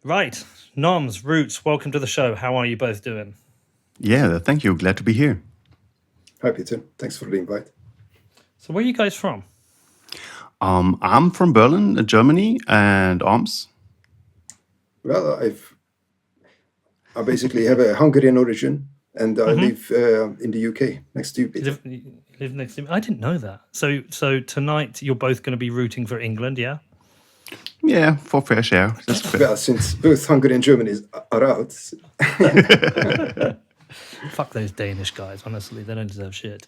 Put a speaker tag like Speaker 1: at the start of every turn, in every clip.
Speaker 1: Right. Noms, Roots, welcome to the show. How are you both doing?
Speaker 2: Yeah, thank you. Glad to be here.
Speaker 3: Hi, Peter. Thanks for the invite.
Speaker 1: So where are you guys from?
Speaker 2: I'm from Berlin, Germany, and Oms.
Speaker 3: Well, I basically have a Hungarian origin, and I live in the UK next to you, Peter.
Speaker 1: You live next to me. I didn't know that. So tonight you're both going to be rooting for England, yeah?
Speaker 2: Yeah, for fair share. That's fair.
Speaker 3: Well, since both Hungary and Germany are out,
Speaker 1: Fuck those Danish guys, honestly. They don't deserve shit.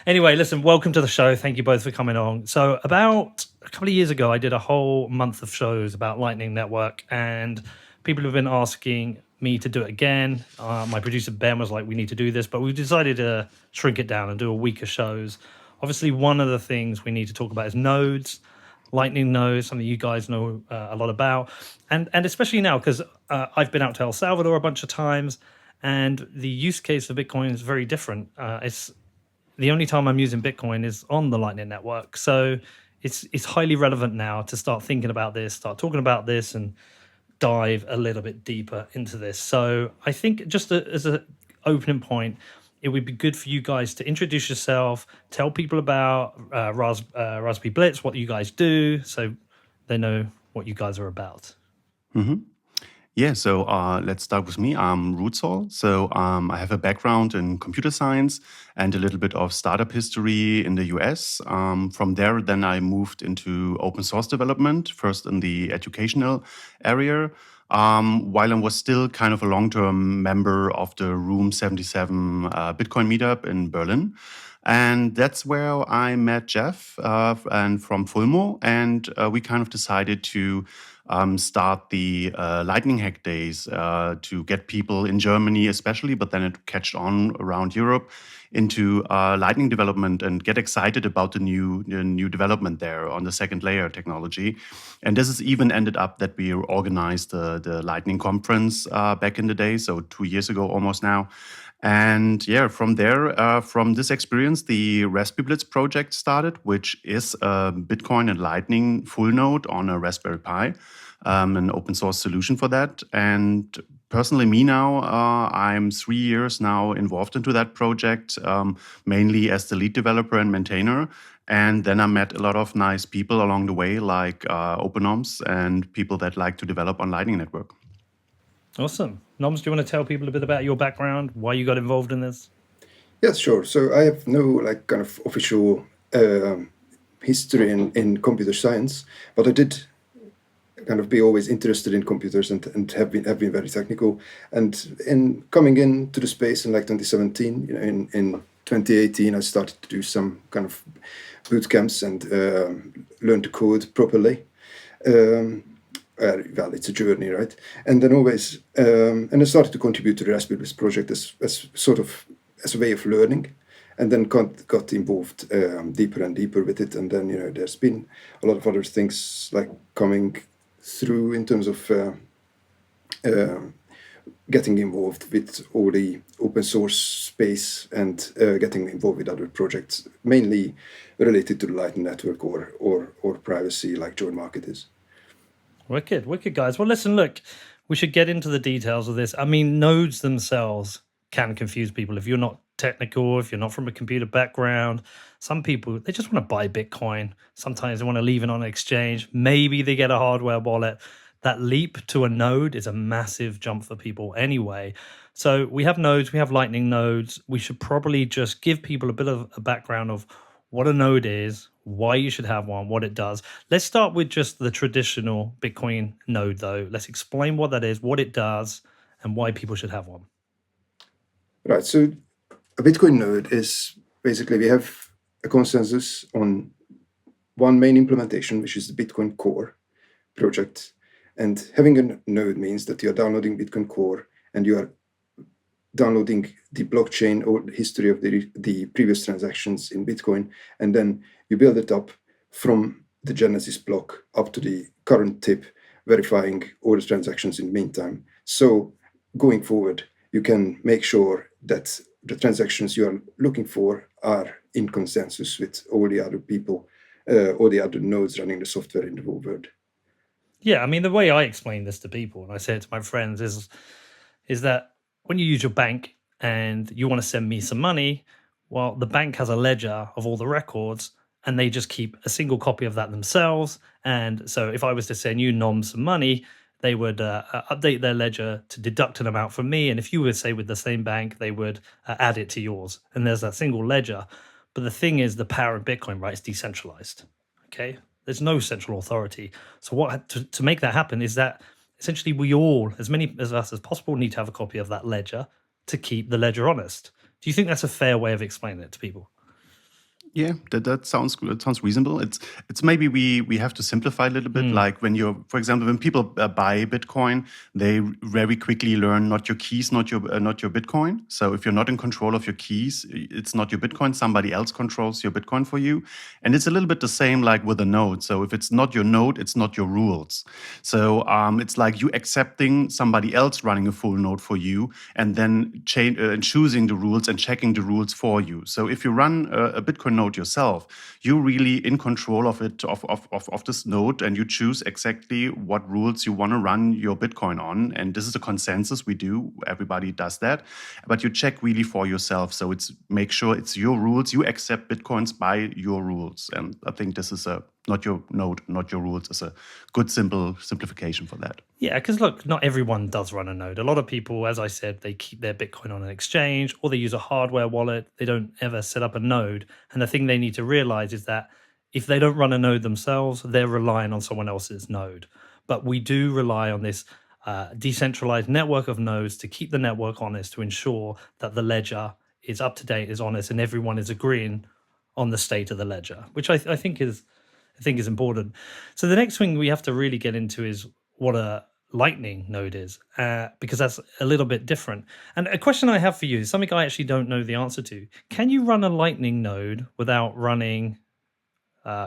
Speaker 1: Anyway, listen, welcome to the show. Thank you both for coming on. So about a couple of years ago, I did a whole month of shows about Lightning Network, and people have been asking me to do it again. My producer, Ben, was like, we need to do this, but we decided to shrink it down and do a week of shows. Obviously, one of the things we need to talk about is nodes. Lightning nodes, something you guys know a lot about. And especially now, because I've been out to El Salvador a bunch of times, and the use case of Bitcoin is very different. It's the only time I'm using Bitcoin is on the Lightning Network. So it's highly relevant now to start thinking about this, start talking about this, and dive a little bit deeper into this. So I think just as an opening point, it would be good for you guys to introduce yourself, tell people about RaspiBlitz, what you guys do, so they know what you guys are about.
Speaker 2: Yeah, so let's start with me. I'm Rootzoll. So I have a background in computer science and a little bit of startup history in the US. From there, then I moved into open source development, first in the educational area, while I was still kind of a long-term member of the Room 77 Bitcoin meetup in Berlin. And that's where I met Jeff and from Fulmo, and we kind of decided to start the Lightning Hack Days to get people in Germany especially, but then it catched on around Europe into Lightning development and get excited about the new development there on the second layer technology. And this has even ended up that we organized the Lightning conference back in the day, so 2 years ago almost now. And yeah, from there, from this experience, the RaspiBlitz project started, which is a Bitcoin and Lightning full node on a Raspberry Pi, an open source solution for that. And personally, me now, I'm 3 years now involved into that project, mainly as the lead developer and maintainer. And then I met a lot of nice people along the way, like Openoms and people that like to develop on Lightning Network.
Speaker 1: Awesome. Noms, do you want to tell people a bit about your background, why you got involved in this?
Speaker 3: yes, sure. So I have no kind of official history in computer science, but I did kind of be always interested in computers and have been very technical. And in coming into the space in like 2017, in 2018, I started to do some kind of boot camps and learn to code properly. Well, it's a journey, right? And then always, and I started to contribute to the RaspiBlitz project as sort of as a way of learning, and then got involved deeper and deeper with it. And then there's been a lot of other things like coming through in terms of getting involved with all the open source space and getting involved with other projects, mainly related to the Lightning Network or privacy, like Join Market is.
Speaker 1: Wicked, guys. Well, listen, look, we should get into the details of this. I mean, nodes themselves can confuse people. If you're not technical, if you're not from a computer background, some people, they just want to buy Bitcoin. Sometimes they want to leave it on an exchange. Maybe they get a hardware wallet. That leap to a node is a massive jump for people anyway. So we have nodes, we have Lightning nodes. We should probably just give people a bit of a background of what a node is, why you should have one, what it does. Let's start with just the traditional Bitcoin node, though. Let's explain what that is, what it does, and why people should have one.
Speaker 3: Right. So a Bitcoin node is basically we have a consensus on one main implementation, which is the Bitcoin Core project. And having a node means that you are downloading Bitcoin Core and you are downloading the blockchain or the history of the previous transactions in Bitcoin, and then you build it up from the Genesis block up to the current tip, verifying all the transactions in the meantime. So going forward, you can make sure that the transactions you are looking for are in consensus with all the other people, all the other nodes running the software in the whole world.
Speaker 1: Yeah, I mean, the way I explain this to people, and I say it to my friends, is that when you use your bank and you want to send me some money, well, the bank has a ledger of all the records, and they just keep a single copy of that themselves. And so, if I was to send you Nom some money, they would update their ledger to deduct an amount from me. And if you were, say, with the same bank, they would add it to yours. And there's that single ledger. But the thing is, the power of Bitcoin, right, is decentralized. Okay, there's no central authority. So what to make that happen is that essentially we all, as many of us as possible, need to have a copy of that ledger to keep the ledger honest. Do you think that's a fair way of explaining it to people?
Speaker 2: Yeah, that sounds good. It sounds reasonable. It's maybe we have to simplify a little bit. Like when you're, for example, when people buy Bitcoin, they very quickly learn not your keys, not your Bitcoin. So if you're not in control of your keys, it's not your Bitcoin. Somebody else controls your Bitcoin for you. And it's a little bit the same like with a node. So if it's not your node, it's not your rules. So it's like you accepting somebody else running a full node for you, and then choosing the rules and checking the rules for you. So if you run a Bitcoin node yourself, you're really in control of it, of this node, and you choose exactly what rules you want to run your Bitcoin on. And this is a consensus we do. Everybody does that, but you check really for yourself. So it's make sure it's your rules. You accept Bitcoins by your rules. And I think this is not your node, not your rules, is a good simplification for that.
Speaker 1: Yeah, because look, not everyone does run a node. A lot of people, as I said, they keep their Bitcoin on an exchange or they use a hardware wallet. They don't ever set up a node. And the thing they need to realize is that if they don't run a node themselves, they're relying on someone else's node. But we do rely on this decentralized network of nodes to keep the network honest, to ensure that the ledger is up to date, is honest, and everyone is agreeing on the state of the ledger, which I think is important. So the next thing we have to really get into is what a Lightning node is, because that's a little bit different. And a question I have for you is something I actually don't know the answer to. Can you run a Lightning node without running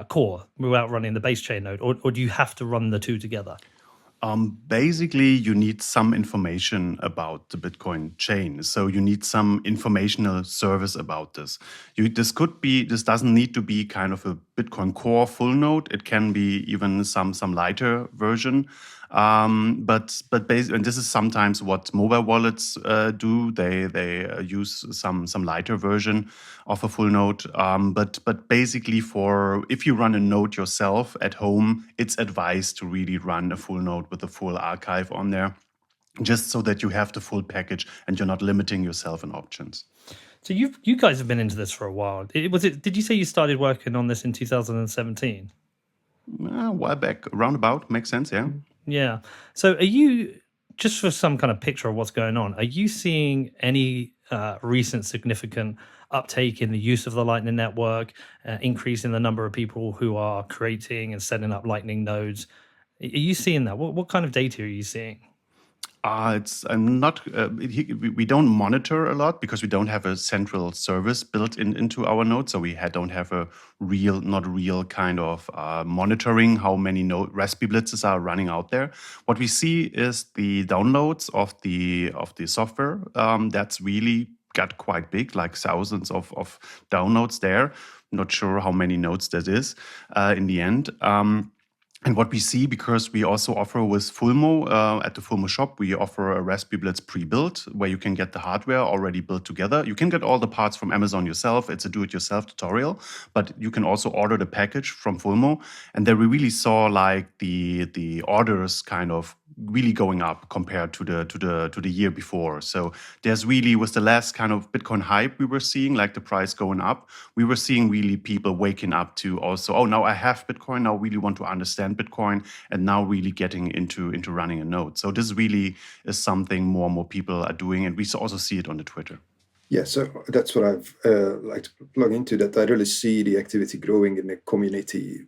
Speaker 1: Core, without running the base chain node, or do you have to run the two together?
Speaker 2: Basically, you need some information about the Bitcoin chain. So you need some informational service about this. This doesn't need to be kind of a Bitcoin Core full node. It can be even some lighter version. But and this is sometimes what mobile wallets do. They use some lighter version of a full node. But basically, if you run a node yourself at home, it's advised to really run a full node with a full archive on there, just so that you have the full package and you're not limiting yourself in options.
Speaker 1: So you guys have been into this for a while. Did you say you started working on this in 2017?
Speaker 2: A while back, roundabout, makes sense, yeah.
Speaker 1: Yeah. So are you, just for some kind of picture of what's going on, are you seeing any recent significant uptake in the use of the Lightning Network, increase in the number of people who are creating and setting up Lightning nodes? Are you seeing that? What kind of data are you seeing?
Speaker 2: We don't monitor a lot because we don't have a central service built into our node. So we don't have a not real kind of monitoring how many RaspiBlitzes are running out there. What we see is the downloads of the software. That's really got quite big, like thousands of downloads there. Not sure how many nodes that is in the end. And what we see, because we also offer with Fulmo, at the Fulmo shop, we offer a RaspiBlitz pre-built where you can get the hardware already built together. You can get all the parts from Amazon yourself. It's a do-it-yourself tutorial, but you can also order the package from Fulmo. And there we really saw like the orders kind of really going up compared to the year before. So there's really, with the last kind of Bitcoin hype we were seeing, like the price going up, we were seeing really people waking up to also, oh, now I have Bitcoin, now I really want to understand Bitcoin, and now really getting into running a node. So this really is something more and more people are doing, and we also see it on the Twitter.
Speaker 3: Yeah, so that's what I've like to plug into, that I really see the activity growing in the community,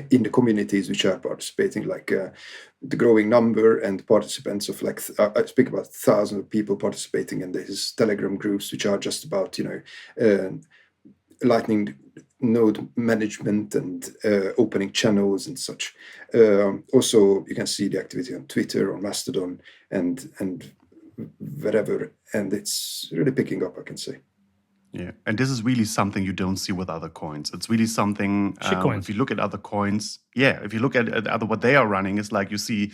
Speaker 3: in the communities which are participating, like the growing number and participants of like, I speak about thousands of people participating in these Telegram groups, which are just about, Lightning node management and opening channels and such. Also, you can see the activity on Twitter, on Mastodon, and wherever, and it's really picking up, I can say.
Speaker 2: Yeah, and this is really something you don't see with other coins. It's really something.
Speaker 1: Shitcoins.
Speaker 2: If you look at other coins, if you look at other what they are running, it's like you see,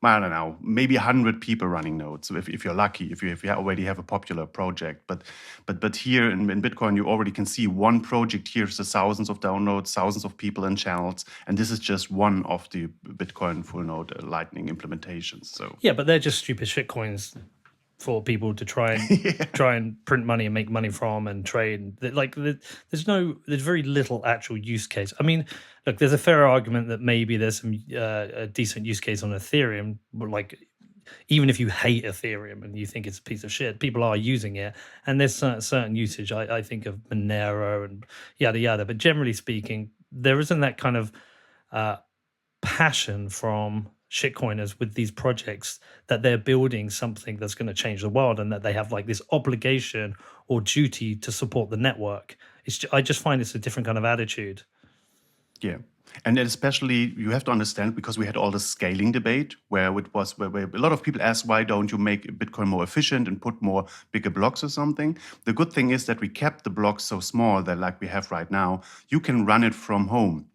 Speaker 2: I don't know, maybe 100 people running nodes. If you're lucky, if you already have a popular project, but here in Bitcoin, you already can see one project here is thousands of downloads, thousands of people and channels, and this is just one of the Bitcoin full node Lightning implementations. So
Speaker 1: Yeah, but they're just stupid shitcoins for people to try and print money and make money from and trade. Like there's very little actual use case. I mean, look, there's a fair argument that maybe there's some a decent use case on Ethereum, but like even if you hate Ethereum and you think it's a piece of shit, people are using it, and there's certain usage. I think of Monero and yada yada, but generally speaking, there isn't that kind of passion from shitcoiners with these projects that they're building something that's going to change the world and that they have like this obligation or duty to support the network. I just find it's a different kind of attitude.
Speaker 2: Yeah. And then especially you have to understand, because we had all the scaling debate where a lot of people ask, why don't you make Bitcoin more efficient and put more bigger blocks or something? The good thing is that we kept the blocks so small that like we have right now, you can run it from home.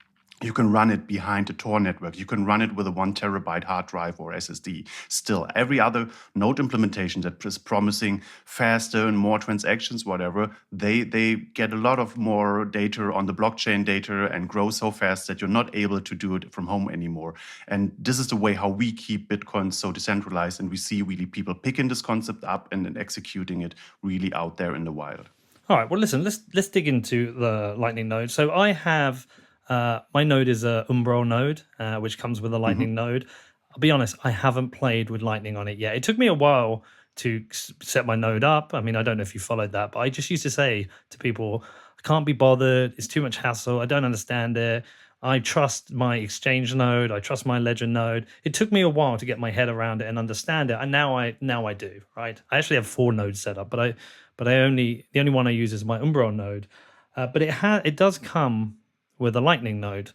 Speaker 2: You can run it behind a Tor network. You can run it with a 1 terabyte hard drive or SSD. Still, every other node implementation that is promising faster and more transactions, whatever, they get a lot of more data on the blockchain data and grow so fast that you're not able to do it from home anymore. And this is the way how we keep Bitcoin so decentralized, and we see really people picking this concept up and then executing it really out there in the wild.
Speaker 1: All right. Well, listen. Let's dig into the Lightning node. So I have. My node is a Umbro node, which comes with a Lightning node. I'll be honest, I haven't played with Lightning on it yet. It took me a while to set my node up. I mean, I don't know if you followed that, but I just used to say to people, I can't be bothered. It's too much hassle. I don't understand it. I trust my exchange node. I trust my ledger node. It took me a while to get my head around it and understand it. And now I do, right? I actually have 4 nodes set up, but the only one I use is my Umbro node. But it does come with a Lightning node.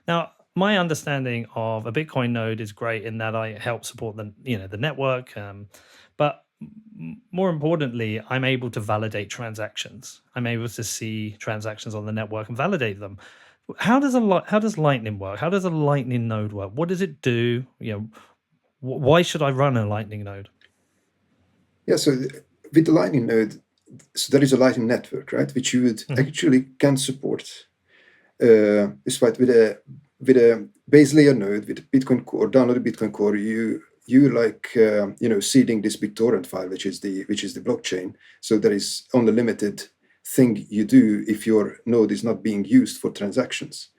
Speaker 1: Now, my understanding of a Bitcoin node is great in that I help support the network, but more importantly, I'm able to validate transactions. I'm able to see transactions on the network and validate them. How does Lightning work? How does a Lightning node work? What does it do? Why should I run a Lightning node?
Speaker 3: Yeah, so with the Lightning node, so there is a Lightning network, right, which you would actually can support. Despite with a base layer node with a Bitcoin core, download a Bitcoin core, you like seeding this BitTorrent file, which is the blockchain. So there is only limited thing you do if your node is not being used for transactions.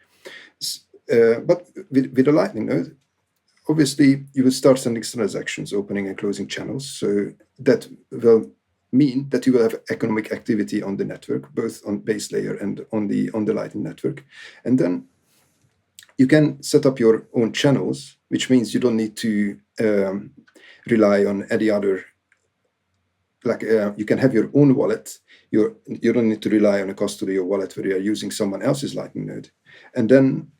Speaker 3: But with a Lightning node, obviously you will start sending transactions, opening and closing channels. So that will mean that you will have economic activity on the network, both on base layer and on the Lightning network. And then you can set up your own channels, which means you don't need to rely on any other. Like you can have your own wallet. You don't need to rely on a custodial wallet where you are using someone else's Lightning node. And then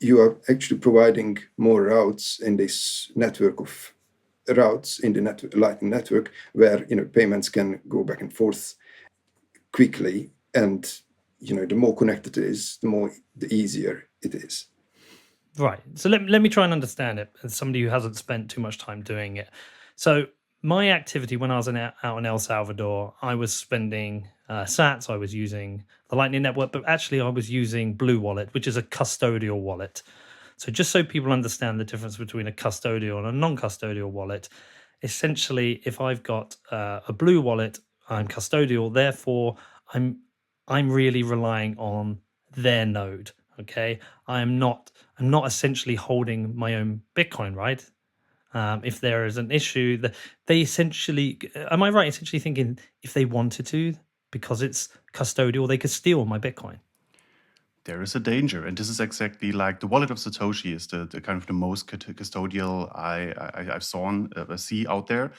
Speaker 3: you are actually providing more routes in this network of routes in the Lightning network where payments can go back and forth quickly, and the more connected it is, the easier it is.
Speaker 1: Right. So let me try and understand it as somebody who hasn't spent too much time doing it. So my activity when I was out in El Salvador, I was spending sats. I was using the Lightning network, but actually I was using Blue Wallet, which is a custodial wallet. So just so people understand the difference between a custodial and a non-custodial wallet, essentially, if I've got a Blue Wallet, I'm custodial. Therefore, I'm really relying on their node. Okay, I'm not essentially holding my own Bitcoin, right? If there is an issue, that they essentially, am I right? Essentially thinking if they wanted to, because it's custodial, they could steal my Bitcoin.
Speaker 2: There is a danger, and this is exactly like the wallet of Satoshi is the kind of the most custodial I see out there.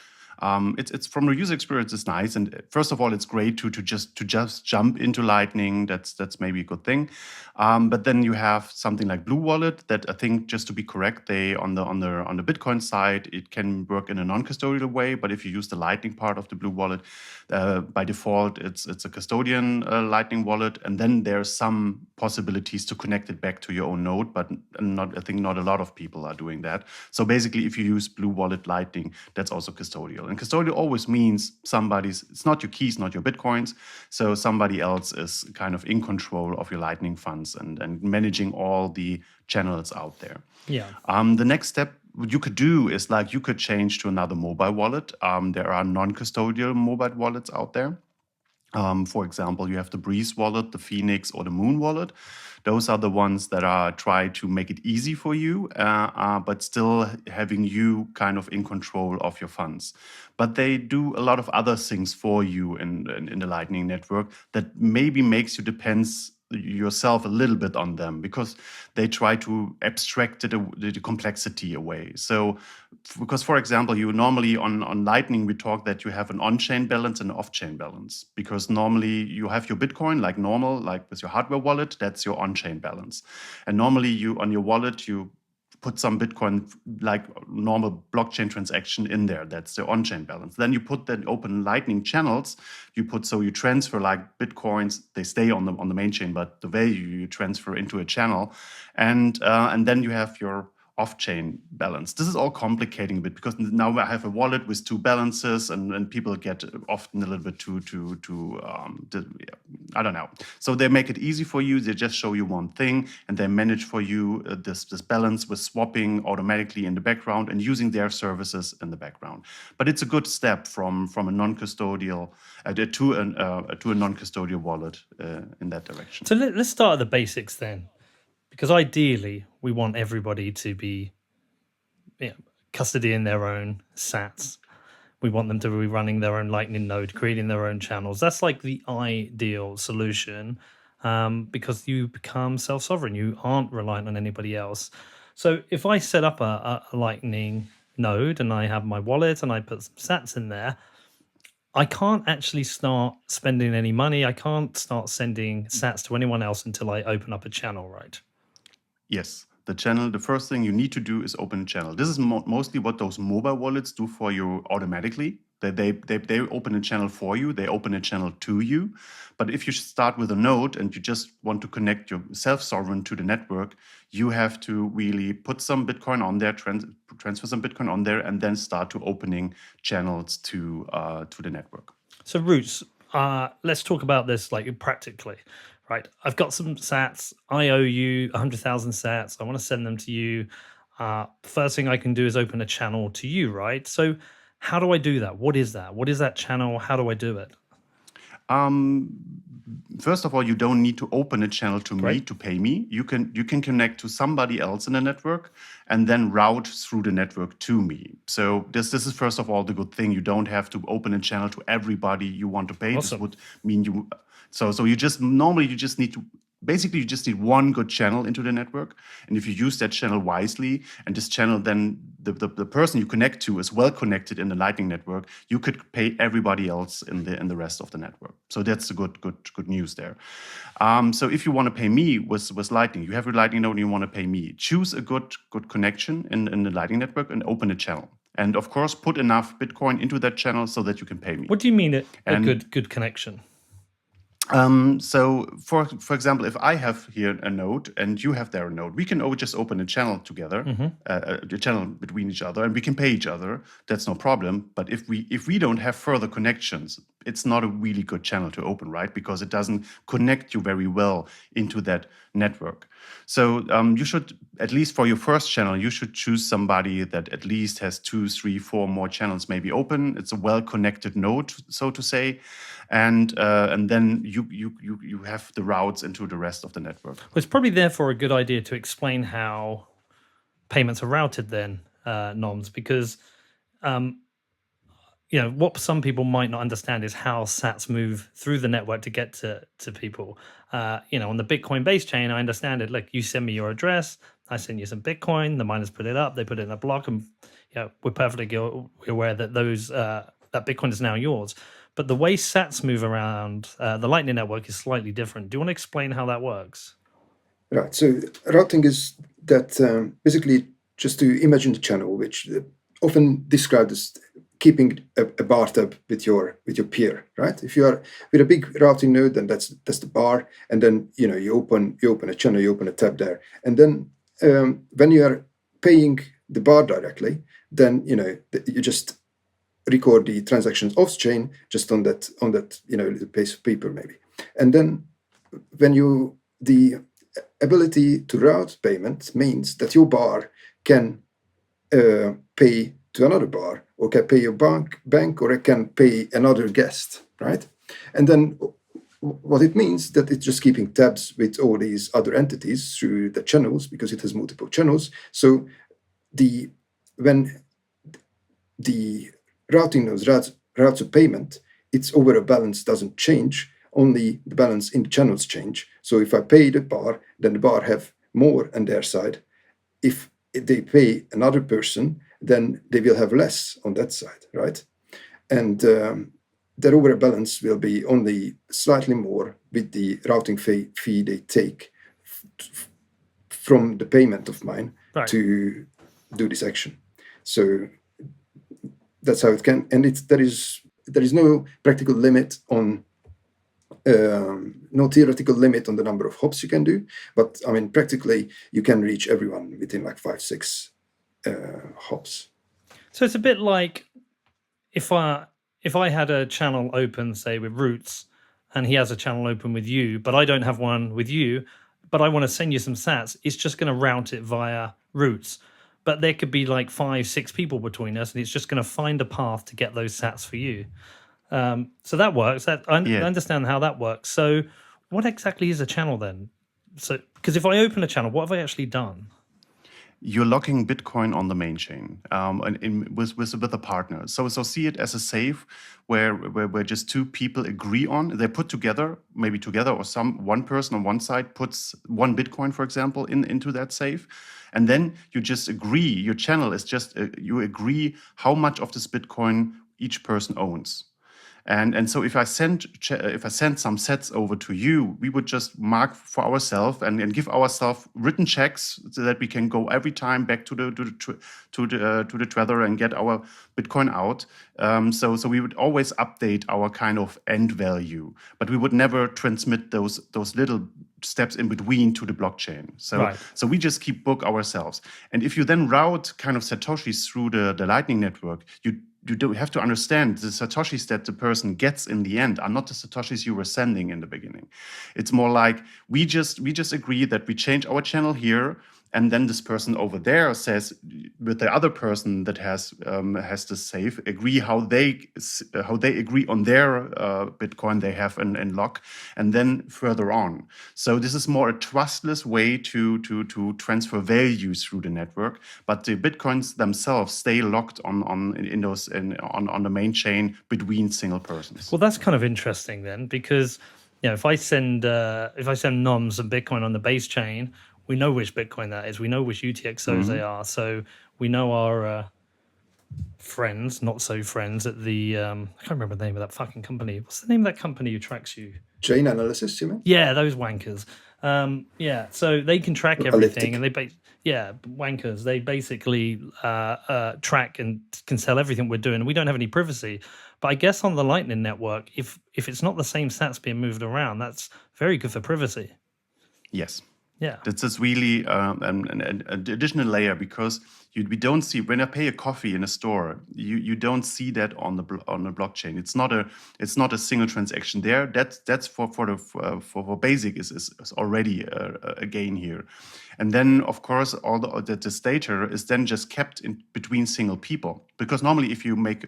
Speaker 2: It's from a user experience, it's nice. And first of all, it's great to just jump into Lightning. That's maybe a good thing. But then you have something like Blue Wallet that I think, just to be correct, they on the Bitcoin side, it can work in a non-custodial way. But if you use the Lightning part of the Blue Wallet, by default, it's a custodian Lightning wallet, and then there's some possibilities to connect it back to your own node. But I think not a lot of people are doing that. So basically, if you use Blue Wallet Lightning, that's also custodial. And custodial always means it's not your keys, not your Bitcoins. So somebody else is kind of in control of your Lightning funds and managing all the channels out there.
Speaker 1: Yeah.
Speaker 2: The next step what you could do is you could change to another mobile wallet. There are non-custodial mobile wallets out there. For example, you have the Breeze wallet, the Phoenix, or the Moon wallet. Those are the ones that are try to make it easy for you, but still having you kind of in control of your funds. But they do a lot of other things for you in the Lightning Network that maybe makes you depends yourself a little bit on them, because they try to abstract the complexity away. So, because for example, you normally on Lightning, we talk that you have an on-chain balance and an off-chain balance, because normally you have your Bitcoin like normal, like with your hardware wallet, that's your on-chain balance. And normally you on your wallet, you put some Bitcoin like normal blockchain transaction in there. That's the on-chain balance. Then you put that open Lightning channels. You transfer like Bitcoins. They stay on the main chain, but the value you transfer into a channel, and then you have your off-chain balance. This is all complicating a bit, because now I have a wallet with two balances, and people get often a little bit I don't know. So they make it easy for you. They just show you one thing, and they manage for you this balance with swapping automatically in the background and using their services in the background. But it's a good step from a non-custodial to a non-custodial wallet in that direction.
Speaker 1: So let's start at the basics then. Because ideally, we want everybody to be custodying their own sats. We want them to be running their own Lightning node, creating their own channels. That's like the ideal solution, because you become self-sovereign. You aren't reliant on anybody else. So if I set up a Lightning node and I have my wallet and I put some sats in there, I can't actually start spending any money. I can't start sending sats to anyone else until I open up a channel, right?
Speaker 2: Yes, the channel, the first thing you need to do is open a channel. This is mostly what those mobile wallets do for you automatically. They open a channel for you. They open a channel to you. But if you start with a node and you just want to connect your self-sovereign to the network, you have to really put some Bitcoin on there, transfer some Bitcoin on there, and then start to opening channels to the network.
Speaker 1: So Roots, let's talk about this like practically. Right, I've got some sats. I owe you 100,000 sats. I want to send them to you. First thing I can do is open a channel to you, right? So how do I do that? What is that? What is that channel? How do I do it?
Speaker 2: First of all, you don't need to open a channel to me
Speaker 1: Right.
Speaker 2: to pay me. You can connect to somebody else in the network and then route through the network to me. So this is first of all the good thing. You don't have to open a channel to everybody you want to pay.
Speaker 1: Awesome.
Speaker 2: This would mean you. So you just need to. Basically, you just need one good channel into the network, and if you use that channel wisely, and this channel then the person you connect to is well connected in the Lightning network, you could pay everybody else in the rest of the network. So that's the good news there. So if you want to pay me with Lightning, you have your Lightning node and you want to pay me, choose a good connection in the Lightning network and open a channel. And of course, put enough Bitcoin into that channel so that you can pay me.
Speaker 1: What do you mean a
Speaker 2: And-
Speaker 1: good connection?
Speaker 2: So for example, if I have here a node and you have there a node, we can just open a channel together, a channel between each other, and we can pay each other. That's no problem. But if we don't have further connections, it's not a really good channel to open, right? Because it doesn't connect you very well into that network. So you should, at least for your first channel, you should choose somebody that at least has 2, 3, 4 more channels maybe open. It's a well-connected node, so to say, and then you have the routes into the rest of the network.
Speaker 1: Well, it's probably therefore a good idea to explain how payments are routed then, Noms, because what some people might not understand is how sats move through the network to get to people. On the Bitcoin base chain, I understand it. Like, you send me your address, I send you some Bitcoin. The miners put it up. They put it in a block, and we're perfectly aware that that Bitcoin is now yours. But the way sats move around the Lightning Network is slightly different. Do you want to explain how that works?
Speaker 3: Right. So routing is that basically just to imagine the channel, which often described as keeping a bar tab with your peer, right? If you are with a big routing node, then that's the bar, and then you open a channel, you open a tab there, and then when you are paying the bar directly, then you just record the transactions off chain just on that little piece of paper maybe, and then when the ability to route payment means that your bar can pay to another bar, or can pay your bank, or it can pay another guest, right? And then what it means that it's just keeping tabs with all these other entities through the channels, because it has multiple channels. So when the routing nodes routes a payment, its overall balance doesn't change, only the balance in the channels change. So if I pay the bar, then the bar have more on their side. If they pay another person, then they will have less on that side, right? And their overall balance will be only slightly more with the routing fee they take from the payment of mine to do this action. So that's how it can, and there is no practical limit on no theoretical limit on the number of hops you can do, but I mean practically you can reach everyone within like 5-6 hops.
Speaker 1: So it's a bit like if I had a channel open, say with Roots, and he has a channel open with you, but I don't have one with you, but I want to send you some sats, it's just going to route it via Roots. But there could be like 5-6 people between us, and it's just going to find a path to get those sats for you. So that works. I understand how that works. So what exactly is a channel then? So because if I open a channel, what have I actually done?
Speaker 2: You're locking Bitcoin on the main chain with a partner. So see it as a safe where just two people agree on. They put together, maybe together, or one person on one side puts one Bitcoin, for example, into that safe. And then you just agree. Your channel is just you agree how much of this Bitcoin each person owns. And so if I send some sets over to you, we would just mark for ourselves and give ourselves written checks so that we can go every time back to the tether and get our Bitcoin out. So we would always update our kind of end value, but we would never transmit those little steps in between to the blockchain. So we just keep book ourselves. And if you then route kind of Satoshis through the Lightning Network, you do have to understand the Satoshis that the person gets in the end are not the Satoshis you were sending in the beginning. It's more like we just agree that we change our channel here, and then this person over there says with the other person that has the safe agree how they agree on their Bitcoin they have in lock, and then further on. So this is more a trustless way to transfer values through the network, but the Bitcoins themselves stay locked on the main chain between single persons.
Speaker 1: Well, that's kind of interesting then, because if I send noms and Bitcoin on the base chain, we know which Bitcoin that is. We know which UTXOs they are. So we know our friends, not so friends at the I can't remember the name of that fucking company. What's the name of that company who tracks you?
Speaker 3: Chain analysis, you mean?
Speaker 1: Yeah, those wankers. So they can track everything, and wankers. They basically track and can sell everything we're doing. We don't have any privacy. But I guess on the Lightning Network, if it's not the same sats being moved around, that's very good for privacy.
Speaker 2: Yes.
Speaker 1: Yeah,
Speaker 2: this is really an additional layer, because we don't see when I pay a coffee in a store, you don't see that on the blockchain. It's not a single transaction there. That's for basic is already a gain here, and then of course all this data is then just kept in between single people, because normally if you make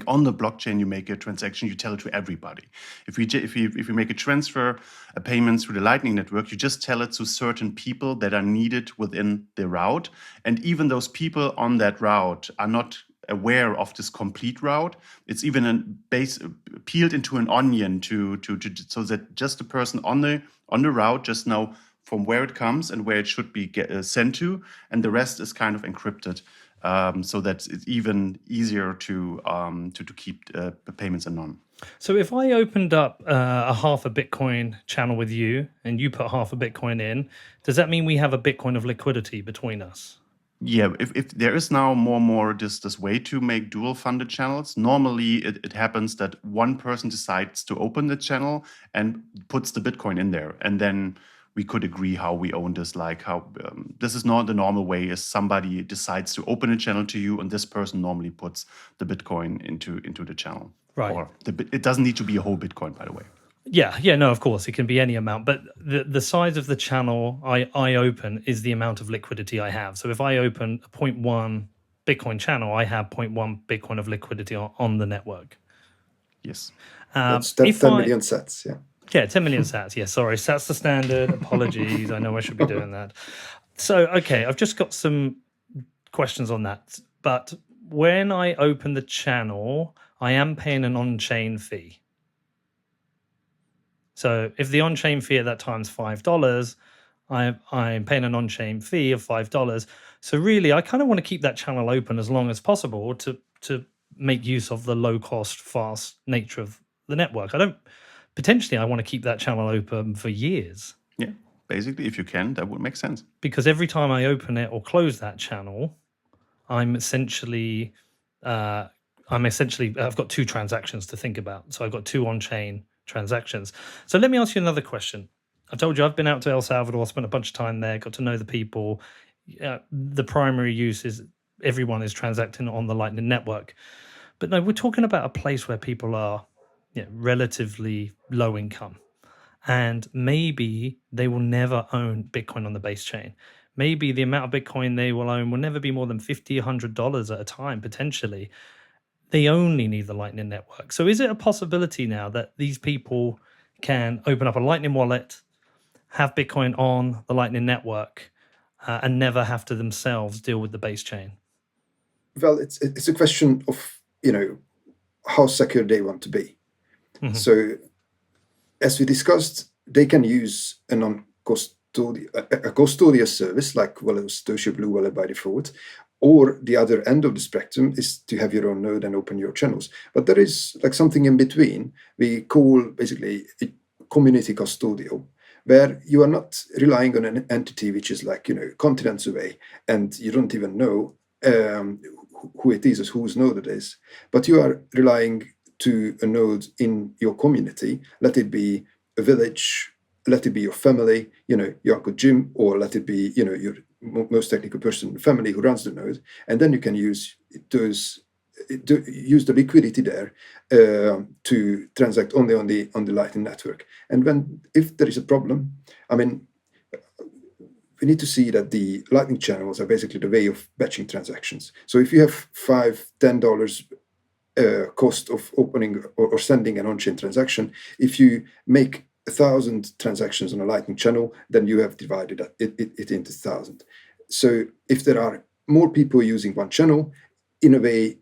Speaker 2: on the blockchain, you make a transaction, you tell it to everybody. If you make a transfer, a payment through the Lightning Network, you just tell it to certain people that are needed within the route. And even those people on that route are not aware of this complete route. It's even peeled into an onion so that just the person on the route just know from where it comes and where it should be sent to, and the rest is kind of encrypted, so that it's even easier to keep the payments anon.
Speaker 1: So if I opened up a half a Bitcoin channel with you and you put half a Bitcoin in, does that mean we have a Bitcoin of liquidity between us?
Speaker 2: Yeah, if there is now more and more this way to make dual funded channels, normally it happens that one person decides to open the channel and puts the Bitcoin in there, and then we could agree how we own this. Like how this is not the normal way. Is somebody decides to open a channel to you, and this person normally puts the Bitcoin into the channel.
Speaker 1: Right.
Speaker 2: Or it doesn't need to be a whole Bitcoin, by the way.
Speaker 1: Yeah, no, of course, it can be any amount, but the size of the channel I open is the amount of liquidity I have. So if I open a 0.1 Bitcoin channel, I have 0.1 Bitcoin of liquidity on the network.
Speaker 2: Yes.
Speaker 3: That's 10 million sats, yeah.
Speaker 1: Yeah, 10 million sats. Yeah, sorry, sats the standard. Apologies, I know I should be doing that. So, okay, I've just got some questions on that. But when I open the channel, I am paying an on-chain fee. So if the on-chain fee at that time is $5, I'm paying an on-chain fee of $5. So really, I kind of want to keep that channel open as long as possible to make use of the low-cost, fast nature of the network. Potentially, I want to keep that channel open for years.
Speaker 2: Yeah, basically, if you can, that would make sense.
Speaker 1: Because every time I open it or close that channel, I've got two transactions to think about. So I've got two on-chain transactions. So let me ask you another question. I've told you I've been out to El Salvador, spent a bunch of time there, got to know the people. The primary use is everyone is transacting on the Lightning Network. But no, we're talking about a place where people are relatively low income. And maybe they will never own Bitcoin on the base chain. Maybe the amount of Bitcoin they will own will never be more than $50, $100 at a time, potentially. They only need the Lightning Network. So is it a possibility now that these people can open up a Lightning wallet, have Bitcoin on the Lightning Network, and never have to themselves deal with the base chain?
Speaker 3: Well, it's a question of, how secure they want to be. Mm-hmm. So as we discussed, they can use a custodial service like Social Blue Wallet by default, or the other end of the spectrum is to have your own node and open your channels. But there is like something in between we call basically a community custodial, where you are not relying on an entity which is like, continents away, and you don't even know who it is or whose node it is, but you are relying to a node in your community. Let it be a village, let it be your family, your Uncle Jim, or let it be, your most technical person in the family who runs the node. And then you can use the liquidity there to transact only on the Lightning Network. And if there is a problem, we need to see that the Lightning channels are basically the way of batching transactions. So if you have $5, $10 cost of opening or sending an on-chain transaction, if you make 1,000 transactions on a Lightning channel, then you have divided it into 1,000. So if there are more people using one channel, in a way,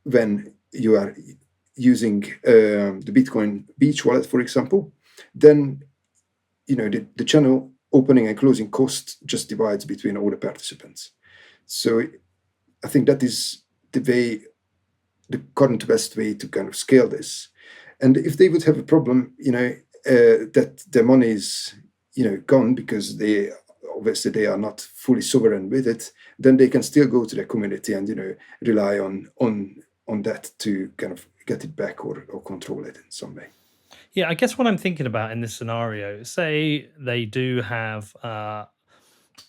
Speaker 3: when you are using the Bitcoin Beach wallet, for example, then the channel opening and closing cost just divides between all the participants. So I think that is the current best way to kind of scale this. And if they would have a problem, that their money is, gone because they are not fully sovereign with it, then they can still go to their community and, rely on that to kind of get it back or control it in some way.
Speaker 1: Yeah, I guess what I'm thinking about in this scenario, say they do have a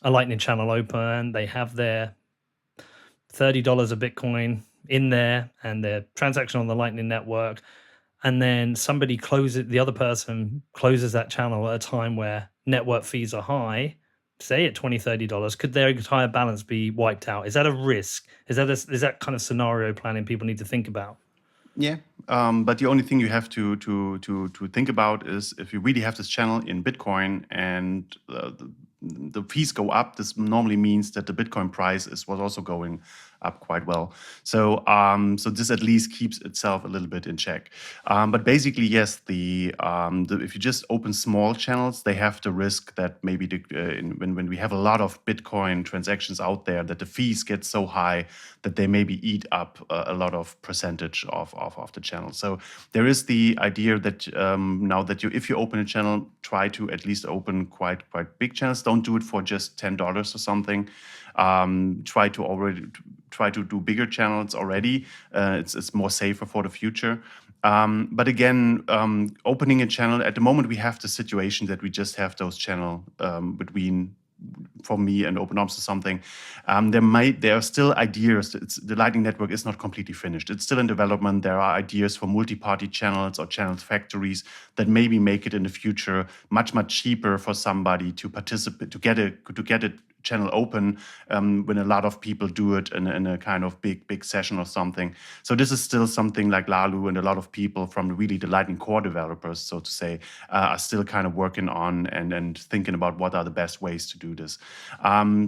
Speaker 1: Lightning channel open, they have their $30 of Bitcoin in there and their transaction on the Lightning Network, and then the other person closes that channel at a time where network fees are high, say at $20, $30, could their entire balance be wiped out? Is that a risk? Is that kind of scenario planning people need to think about?
Speaker 2: Yeah, but the only thing you have to think about is if you really have this channel in Bitcoin and the fees go up, this normally means that the Bitcoin price was also going up quite well. So so this at least keeps itself a little bit in check. But basically, yes, if you just open small channels, they have the risk that maybe when we have a lot of Bitcoin transactions out there, that the fees get so high that they maybe eat up a lot of percentage of the channel. So there is the idea that now that if you open a channel, try to at least open quite big channels. Don't do it for just $10 or something. Try to do bigger channels already. It's more safer for the future. But again, opening a channel at the moment, we have the situation that we just have those channel between, for me and Openoms or something. There are still ideas. The Lightning Network is not completely finished. It's still in development. There are ideas for multi-party channels or channel factories that maybe make it in the future much cheaper for somebody to participate, to get a channel open when a lot of people do it in a kind of big session or something. So this is still something like Lalu and a lot of people from the Lightning Core developers, so to say, are still kind of working on and thinking about what are the best ways to do this.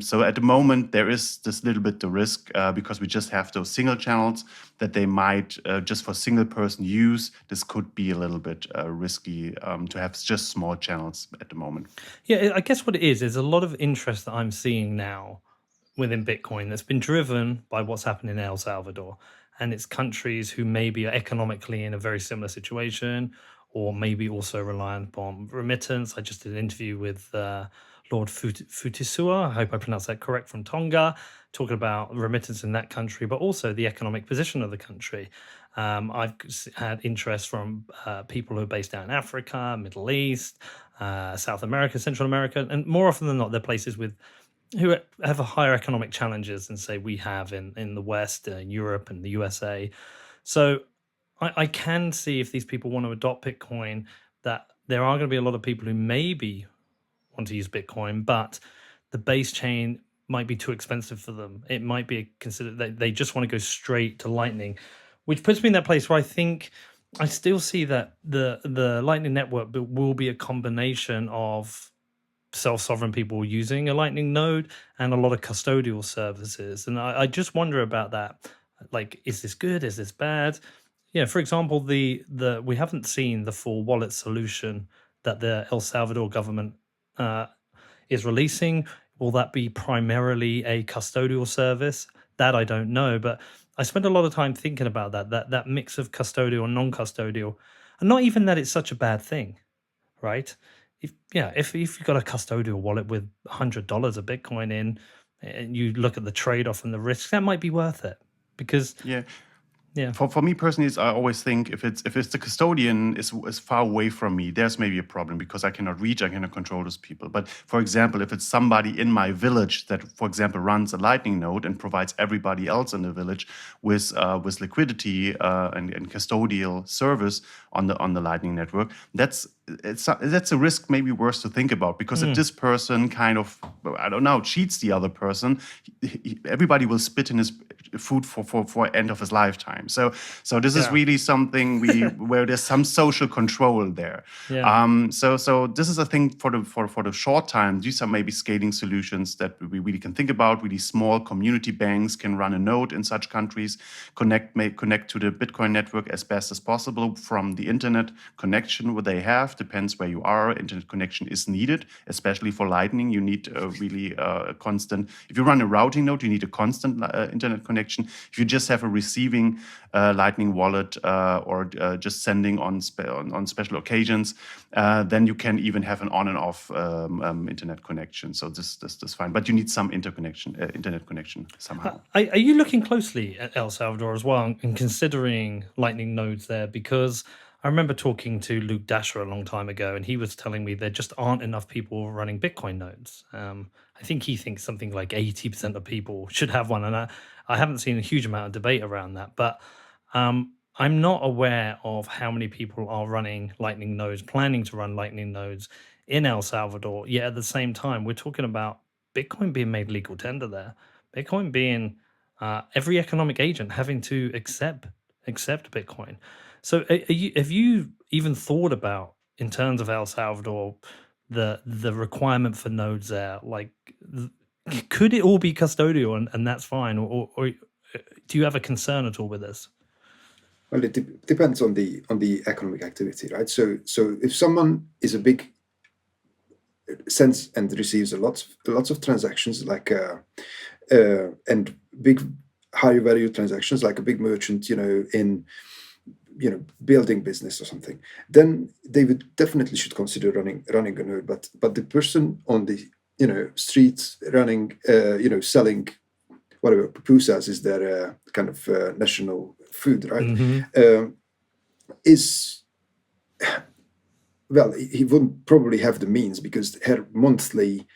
Speaker 2: So at the moment, there is this little bit the risk because we just have those single channels that they might, just for single person use, this could be a little bit risky to have just small channels at the moment.
Speaker 1: Yeah, I guess what it is a lot of interest that I'm seeing now within Bitcoin that's been driven by what's happening in El Salvador. And it's countries who maybe are economically in a very similar situation, or maybe also reliant upon remittance. I just did an interview with Lord Futisua, I hope I pronounced that correct, from Tonga, talking about remittance in that country, but also the economic position of the country. I've had interest from people who are based out in Africa, Middle East, South America, Central America, and more often than not, they're places who have a higher economic challenges than, say, we have in the West, Europe and the USA. So I can see, if these people want to adopt Bitcoin, that there are going to be a lot of people who maybe want to use Bitcoin, but the base chain might be too expensive for them. It might be considered that they just want to go straight to Lightning, which puts me in that place where I think I still see that the Lightning Network will be a combination of self-sovereign people using a Lightning node and a lot of custodial services. And I just wonder about that. Like, is this good? Is this bad? Yeah, for example, we haven't seen the full wallet solution that the El Salvador government is releasing. Will that be primarily a custodial service? That I don't know, but I spent a lot of time thinking about that mix of custodial and non-custodial, and not even that it's such a bad thing, right? If you've got a custodial wallet with $100 of Bitcoin in, and you look at the trade-off and the risk, that might be worth it, because
Speaker 2: Yeah.
Speaker 1: yeah.
Speaker 2: For me personally, I always think if it's the custodian is far away from me, there's maybe a problem because I cannot control those people. But for example, if it's somebody in my village that, for example, runs a Lightning node and provides everybody else in the village with liquidity and custodial service on the Lightning network, that's a risk maybe worse to think about, because if this person kind of, I don't know, cheats the other person, everybody will spit in his food for end of his lifetime. So this is really something where there's some social control there.
Speaker 1: Yeah.
Speaker 2: So this is a thing for the short time. These are maybe scaling solutions that we really can think about. Really small community banks can run a node in such countries, connect to the Bitcoin network as best as possible from the internet connection what they have. Depends where you are. Internet connection is needed, especially for Lightning. You need a constant. If you run a routing node, you need a constant internet connection. If you just have a receiving Lightning wallet or just sending on special occasions, then you can even have an on and off internet connection. So this is fine, but you need some internet connection somehow.
Speaker 1: Are you looking closely at El Salvador as well and considering Lightning nodes there? Because I remember talking to Luke Dasher a long time ago, and he was telling me there just aren't enough people running Bitcoin nodes. I think he thinks something like 80% of people should have one, and I haven't seen a huge amount of debate around that. But I'm not aware of how many people are running Lightning nodes, planning to run Lightning nodes in El Salvador. Yet at the same time, we're talking about Bitcoin being made legal tender there, Bitcoin being every economic agent having to accept Bitcoin. So have you even thought about, in terms of El Salvador, the requirement for nodes there? Like, could it all be custodial and that's fine? Or Do you have a concern at all with this?
Speaker 3: Well, it depends on the economic activity, right? So if someone is a big sends and receives lots of transactions, like and big high value transactions, like a big merchant, in building business or something, then they would definitely should consider running a node. But the person on the streets running, selling whatever pupusas is their kind of national food, right?
Speaker 1: Mm-hmm.
Speaker 3: Is Well, he wouldn't probably have the means, because her monthly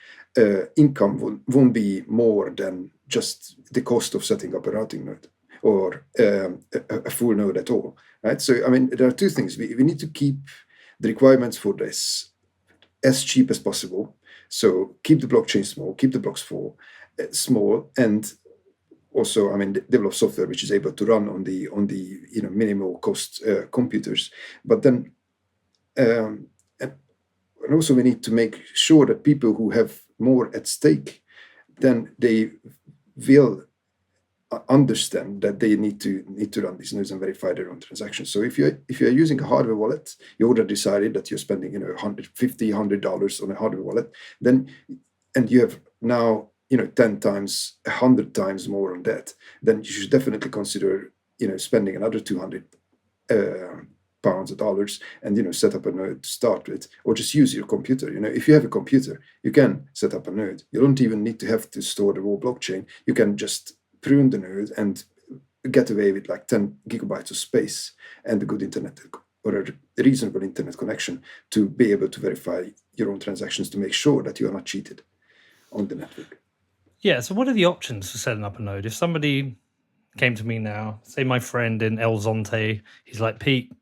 Speaker 3: income won't be more than just the cost of setting up a routing node, or a full node at all, right? So, I mean, there are two things. We need to keep the requirements for this as cheap as possible. So keep the blockchain small, keep the blocks small, and also, I mean, develop software which is able to run on the minimal cost computers. But then, and also we need to make sure that people who have more at stake, then they will understand that they need to run these nodes and verify their own transactions. So if you're using a hardware wallet, you already decided that you're spending $100 on a hardware wallet, then, and you have now 10 times, 100 times more on that, then you should definitely consider spending another 200 pounds or dollars, and set up a node to start with, or just use your computer. If you have a computer, you can set up a node. You don't even need to have to store the raw blockchain. You can just prune the node and get away with like 10 gigabytes of space and a good internet, or a reasonable internet connection, to be able to verify your own transactions, to make sure that you are not cheated on the network.
Speaker 1: Yeah, so what are the options for setting up a node? If somebody came to me now, say my friend in El Zonte, he's like, Pete,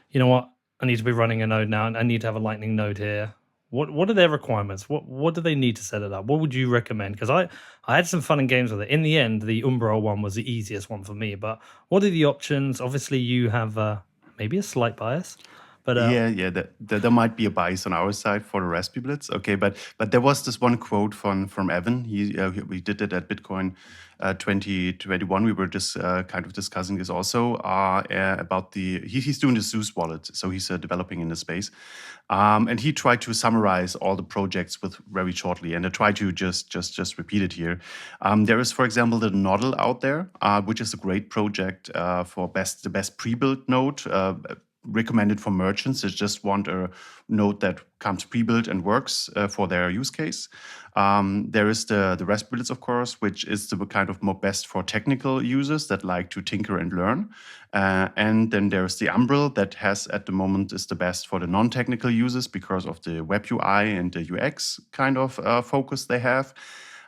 Speaker 1: you know what? I need to be running a node now, and I need to have a Lightning node here. What are their requirements? What do they need to set it up? What would you recommend? Because I had some fun and games with it. In the end, the Umbro one was the easiest one for me. But what are the options? Obviously, you have maybe a slight bias. But
Speaker 2: there might be a bias on our side for the RaspiBlitz. Okay, but there was this one quote from Evan. We did it at Bitcoin 2021. We were just kind of discussing this also about he's doing the Zeus wallet, so he's developing in the space, and he tried to summarize all the projects with very shortly, and I try to just repeat it here. There is, for example, the Noddle out there, which is a great project for the best pre-built node. Recommended for merchants that just want a node that comes pre-built and works for their use case. There is the RaspiBlitz, of course, which is the kind of more best for technical users that like to tinker and learn. And then there's the Umbrel that has, at the moment, is the best for the non-technical users because of the web UI and the UX kind of focus they have.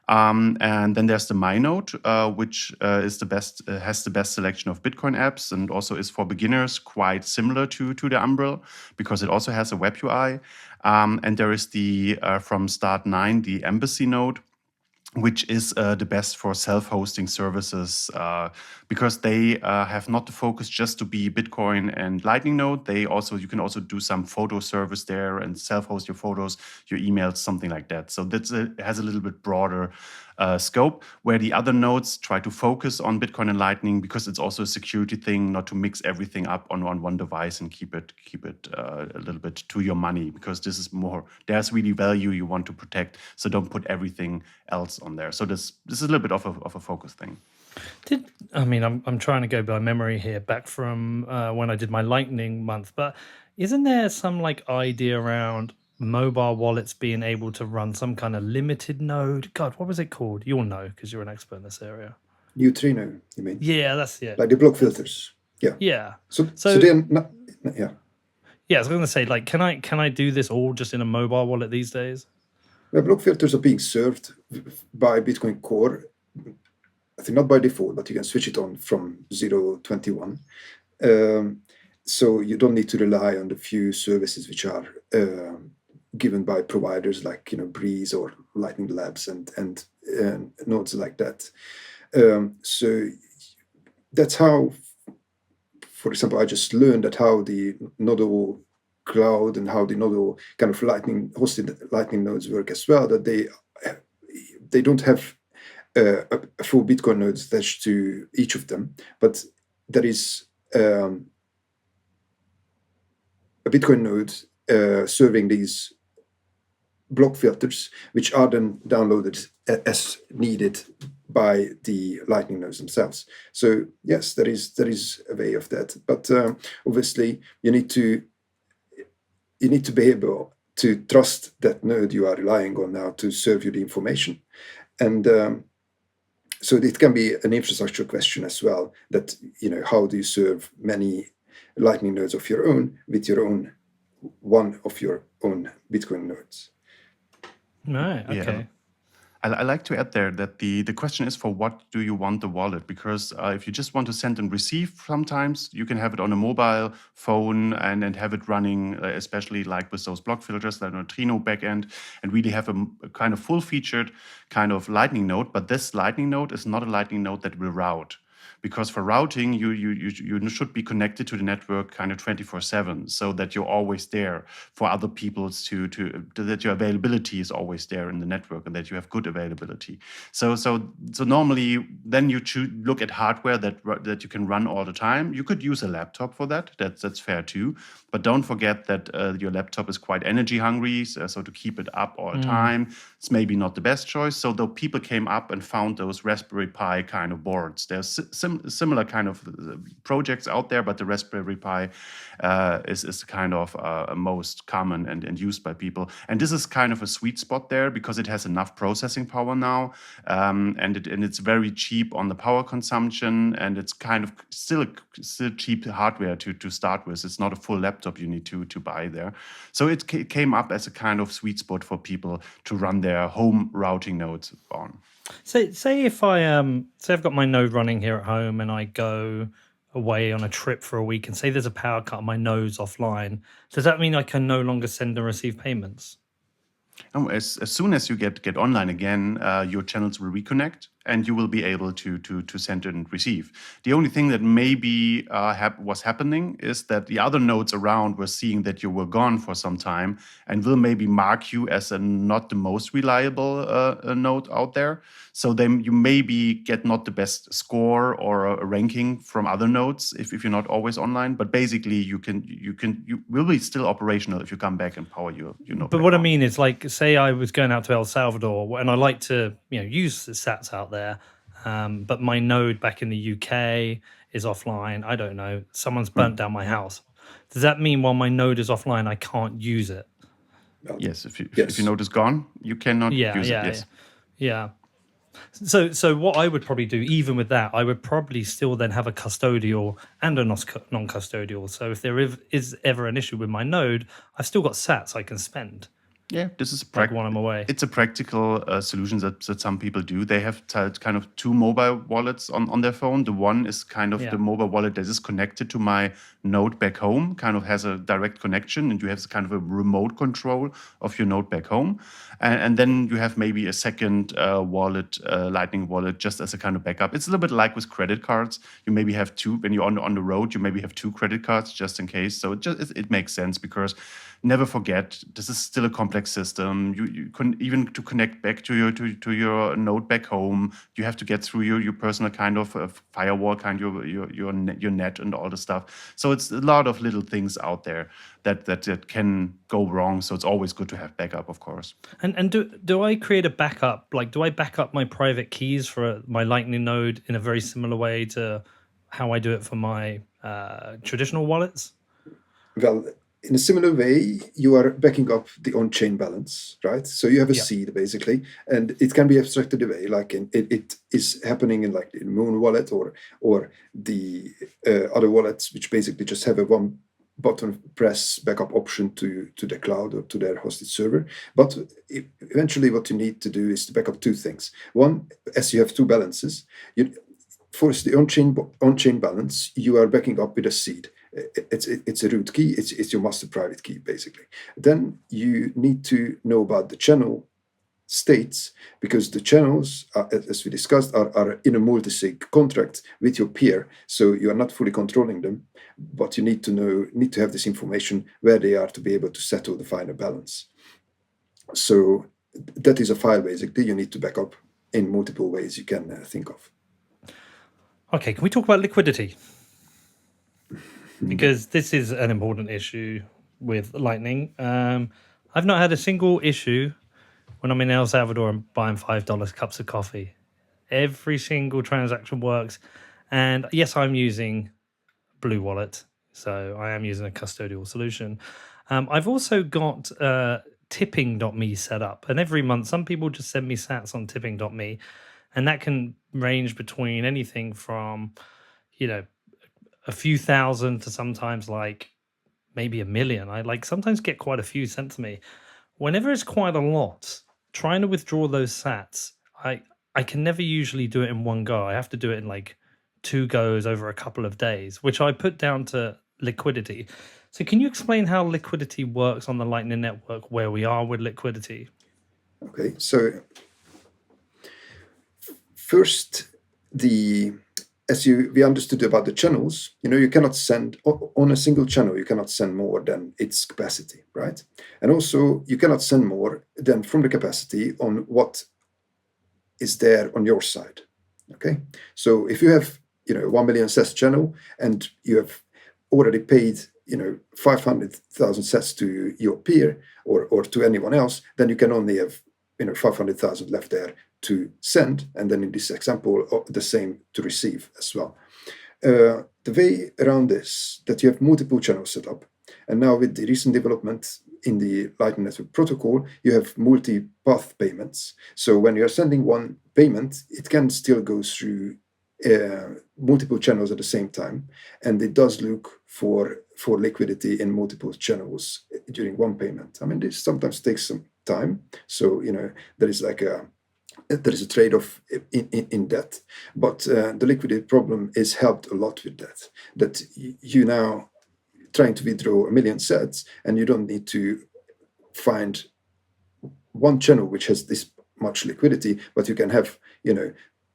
Speaker 2: And then there's the MyNode, which is the best, has the best selection of Bitcoin apps, and also is for beginners quite similar to the Umbrel because it also has a web UI. And there is the from Start9, the Embassy node, which is the best for self-hosting services because they have not the focus just to be Bitcoin and Lightning node. You can also do some photo service there and self-host your photos, your emails, something like that. So it has a little bit broader scope, where the other nodes try to focus on Bitcoin and Lightning because it's also a security thing, not to mix everything up on one device and keep it a little bit to your money, because this is there's really value you want to protect. So don't put everything else on there. So this is a little bit of a focus thing.
Speaker 1: I'm trying to go by memory here, back from when I did my Lightning month, but isn't there some like idea around mobile wallets being able to run some kind of limited node? God, what was it called? You'll know because you're an expert in this area.
Speaker 3: Neutrino, you mean?
Speaker 1: Yeah, that's it.
Speaker 3: Like the block filters. Yeah.
Speaker 1: Yeah.
Speaker 3: So they're not, yeah.
Speaker 1: Yeah, I was going to say, like, can I do this all just in a mobile wallet these days?
Speaker 3: Well, block filters are being served by Bitcoin Core. I think not by default, but you can switch it on from 0.21. So you don't need to rely on the few services which are given by providers like Breeze or Lightning Labs and nodes like that. So that's how, for example, I just learned that how the Nodo cloud and how the Nodo kind of hosted Lightning nodes work as well, that they don't have a full Bitcoin node attached to each of them, but there is a Bitcoin node serving these block filters, which are then downloaded as needed by the Lightning nodes themselves. So yes, there is a way of that, but obviously you need to be able to trust that node you are relying on now to serve you the information, and so it can be an infrastructure question as well. That how do you serve many Lightning nodes of your own with your own one of your own Bitcoin nodes?
Speaker 1: Right. Okay.
Speaker 2: Yeah. I like to add there that the question is, for what do you want the wallet? Because if you just want to send and receive, sometimes you can have it on a mobile phone and have it running, especially like with those block filters, like a Trino backend, and really have a kind of full-featured kind of Lightning node. But this Lightning node is not a Lightning node that will route. Because for routing, you should be connected to the network kind of 24/7, so that you're always there for other people that your availability is always there in the network and that you have good availability. So normally then you look at hardware that you can run all the time. You could use a laptop for that. That's fair too. But don't forget that your laptop is quite energy hungry. So to keep it up all the time, it's maybe not the best choice. So though people came up and found those Raspberry Pi kind of boards, there's similar kind of projects out there, but the Raspberry Pi is kind of most common and used by people. And this is kind of a sweet spot there because it has enough processing power now, and it's very cheap on the power consumption, and it's kind of still cheap hardware to start with. It's not a full laptop you need to buy there. So it came up as a kind of sweet spot for people to run their home routing nodes on.
Speaker 1: Say if I've got my node running here at home and I go away on a trip for a week, and say there's a power cut, my node's offline. Does that mean I can no longer send and receive payments?
Speaker 2: As soon as you get online again, your channels will reconnect, and you will be able to send and receive. The only thing that maybe was happening is that the other nodes around were seeing that you were gone for some time and will maybe mark you as not the most reliable node out there. So then you maybe get not the best score or a ranking from other nodes if you're not always online. But basically, you will be still operational if you come back and power your node.
Speaker 1: But what I mean is, like, say I was going out to El Salvador and I like to use the sats out there, but my node back in the UK is offline. I don't know. Someone's burnt down my house. Does that mean while my node is offline, I can't use it?
Speaker 2: Yes. If your node is gone, you cannot use it. Yes.
Speaker 1: Yeah. So what I would probably do, even with that, I would probably still then have a custodial and a non-custodial. So if there is ever an issue with my node, I've still got sats I can spend.
Speaker 2: Yeah, this is
Speaker 1: when I'm away.
Speaker 2: It's a practical solution that some people do. They have kind of two mobile wallets on their phone. The one is kind of the mobile wallet that is connected to my node back home, kind of has a direct connection, and you have kind of a remote control of your node back home. And then you have maybe a second wallet, Lightning wallet, just as a kind of backup. It's a little bit like with credit cards. You maybe have two, when you're on the road, you maybe have two credit cards just in case. So it makes sense, because never forget, this is still a complex system. You can even to connect back to your node back home, you have to get through your personal kind of firewall, kind of your net and all the stuff. So it's a lot of little things out there that can go wrong. So it's always good to have backup, of course.
Speaker 1: And do I create a backup? Like, do I back up my private keys for my Lightning node in a very similar way to how I do it for my traditional wallets?
Speaker 3: Well, in a similar way, you are backing up the on-chain balance, right? So you have a seed, basically, and it can be abstracted away, like it is happening in like the Moon wallet or the other wallets, which basically just have a one button press backup option to the cloud or to their hosted server. But eventually what you need to do is to back up two things. One, as you have two balances, for the on-chain balance, you are backing up with a seed. It's a root key. It's your master private key, basically. Then you need to know about the channel states, because the channels, as we discussed, are in a multi-sig contract with your peer. So you are not fully controlling them, but you need to have this information where they are to be able to settle the final balance. So that is a file, basically, you need to back up in multiple ways you can think of.
Speaker 1: Okay, can we talk about liquidity? Because this is an important issue with Lightning. I've not had a single issue when I'm in El Salvador and buying $5 cups of coffee. Every single transaction works. And yes, I'm using Blue Wallet, so I am using a custodial solution. I've also got tipping.me set up. And every month, some people just send me sats on tipping.me. And that can range between anything from, a few thousand to sometimes like maybe $1 million. I like sometimes get quite a few sent to me. Whenever it's quite a lot, trying to withdraw those sats, I can never usually do it in one go. I have to do it in like 2 goes over a couple of days, which I put down to liquidity. So can you explain how liquidity works on the Lightning Network, where we are with liquidity?
Speaker 3: Okay, so first, as we understood about the channels, you cannot send on a single channel, you cannot send more than its capacity, right? And also you cannot send more than from the capacity on what is there on your side. Okay, so if you have 1 million sets channel and you have already paid 500,000 sets to your peer or to anyone else, then you can only have 500,000 left there to send, and then in this example, the same to receive as well. The way around this, that you have multiple channels set up, and now with the recent development in the Lightning Network protocol, you have multi-path payments. So when you're sending one payment, it can still go through multiple channels at the same time, and it does look for liquidity in multiple channels during one payment. I mean, this sometimes takes some time, so there is a trade-off in that, but the liquidity problem is helped a lot with that. That you now trying to withdraw 1 million sets, and you don't need to find one channel which has this much liquidity, but you can have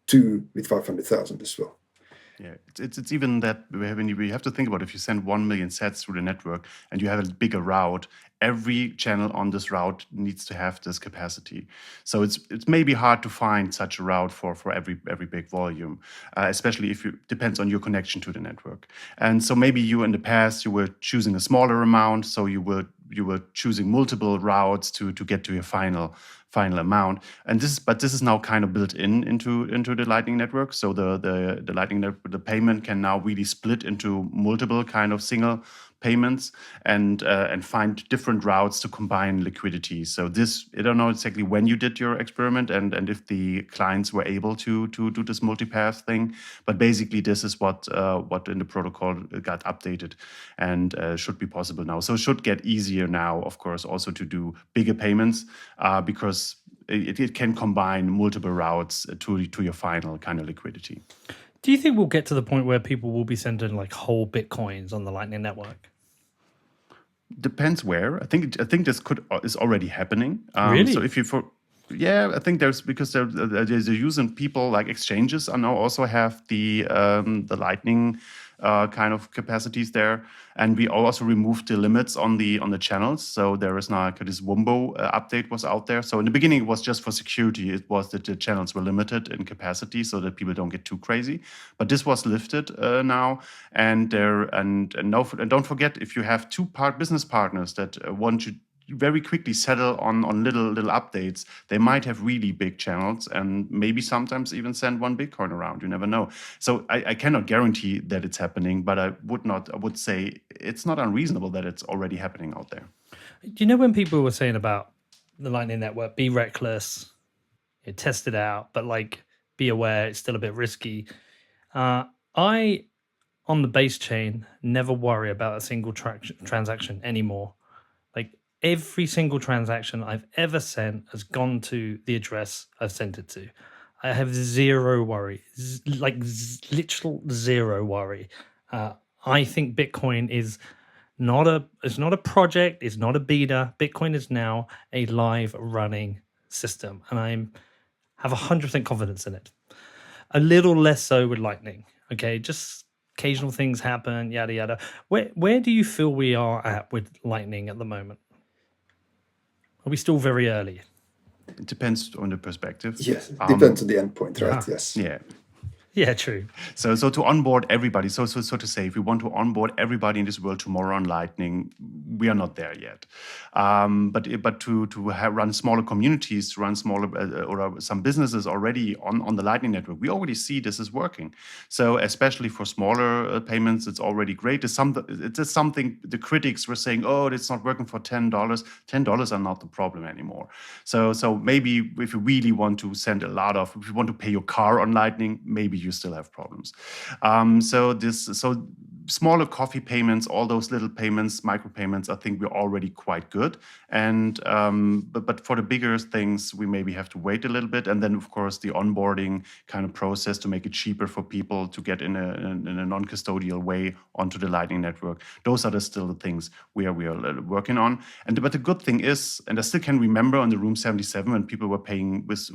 Speaker 3: 2 with 500,000 as well.
Speaker 2: Yeah, it's even that we have to think about if you send 1 million sets through the network and you have a bigger route, every channel on this route needs to have this capacity. So it's maybe hard to find such a route for every big volume, especially if depends on your connection to the network. And so maybe you in the past you were choosing a smaller amount, so you were choosing multiple routes to get to your final amount. And this is now kind of built into the Lightning Network. So the Lightning Network, the payment can now really split into multiple kind of single payments and find different routes to combine liquidity. So I don't know exactly when you did your experiment and if the clients were able to do this multipath thing, but basically this is what in the protocol got updated and should be possible now. So it should get easier now, of course, also to do bigger payments because it can combine multiple routes to your final kind of liquidity.
Speaker 1: Do you think we'll get to the point where people will be sending like whole Bitcoins on the Lightning Network?
Speaker 2: Depends where. I think this is already happening.
Speaker 1: Really?
Speaker 2: So if you I think there's a use in people like exchanges are now also have the Lightning kind of capacities there, and we also removed the limits on the channels. So there is now this Wumbo update was out there. So in the beginning it was just for security. It was that the channels were limited in capacity so that people don't get too crazy. But this was lifted now, and don't forget, if you have two business partners that want to very quickly settle on little updates, they might have really big channels and maybe sometimes even send 1 Bitcoin around. You never know. So I cannot guarantee that it's happening, but I would say it's not unreasonable that it's already happening out there.
Speaker 1: Do you know when people were saying about the Lightning Network, be reckless, test it out, but like be aware it's still a bit risky? I, on the base chain, never worry about a single transaction anymore. Like every single transaction I've ever sent has gone to the address I've sent it to. I have zero worry, literal zero worry. I think Bitcoin is it's not a project, it's not a beta. Bitcoin is now a live running system, and I have 100% confidence in it. A little less so with Lightning. Okay, just occasional things happen, yada yada. Where do you feel we are at with Lightning at the moment? Are we still very early?
Speaker 2: It depends on the perspective.
Speaker 3: Yes, depends on the endpoint, right? Yes.
Speaker 2: Yeah.
Speaker 1: Yeah, true.
Speaker 2: So to onboard everybody, so to say, if we want to onboard everybody in this world tomorrow on Lightning, we are not there yet. But to run smaller communities, to run smaller or some businesses already on the Lightning Network, we already see this is working. So especially for smaller payments, it's already great. It's just something the critics were saying, oh, it's not working for $10. $10 are not the problem anymore. So maybe if you really want to send if you want to pay your car on Lightning, maybe you still have problems. So smaller coffee payments, all those little payments, micropayments, I think we're already quite good. And but for the bigger things, we maybe have to wait a little bit. And then, of course, the onboarding kind of process to make it cheaper for people to get in a non-custodial way onto the Lightning Network. Those are still the things we are working on. But the good thing is, and I still can remember on the Room 77 when people were paying with